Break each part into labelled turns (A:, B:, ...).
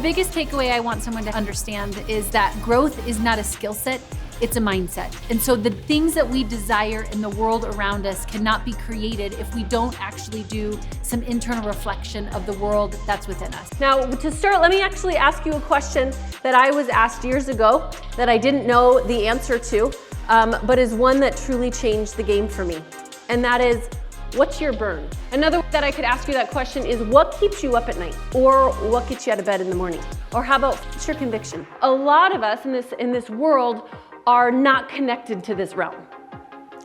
A: biggest takeaway I want someone to understand is that growth is not a skill set, it's a mindset. And so the things that we desire in the world around us cannot be created if we don't actually do some internal reflection of the world that's within us.
B: Now, to start, let me actually ask you a question that I was asked years ago that I didn't know the answer to, but is one that truly changed the game for me. And that is, what's your burn? Another way that I could ask you that question is, what keeps you up at night? Or what gets you out of bed in the morning? Or how about, what's your conviction? A lot of us in this world are not connected to this realm.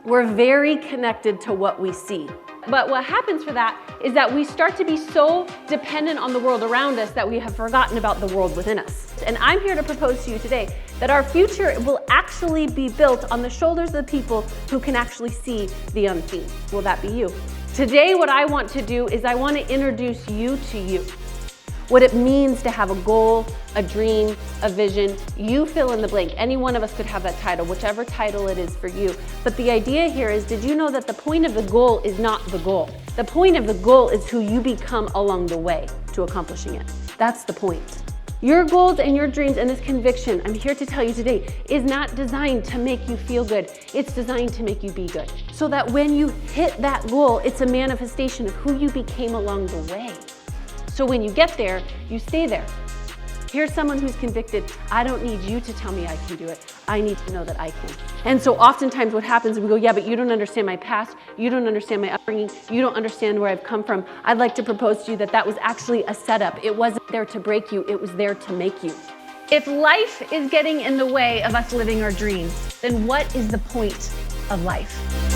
B: We're very connected to what we see. But what happens for that is that we start to be so dependent on the world around us that we have forgotten about the world within us. And I'm here to propose to you today that our future will actually be built on the shoulders of the people who can actually see the unseen. Will that be you? Today, what I want to do is I want to introduce you to you. What it means to have a goal, a dream, a vision. You fill in the blank. Any one of us could have that title, whichever title it is for you. But the idea here is, did you know that the point of the goal is not the goal? The point of the goal is who you become along the way to accomplishing it. That's the point. Your goals and your dreams and this conviction, I'm here to tell you today, is not designed to make you feel good. It's designed to make you be good. So that when you hit that goal, it's a manifestation of who you became along the way. So when you get there, you stay there. Here's someone who's convicted. I don't need you to tell me I can do it. I need to know that I can. And so oftentimes what happens is we go, yeah, but you don't understand my past. You don't understand my upbringing. You don't understand where I've come from. I'd like to propose to you that that was actually a setup. It wasn't there to break you. It was there to make you. If life is getting in the way of us living our dreams, then what is the point of life?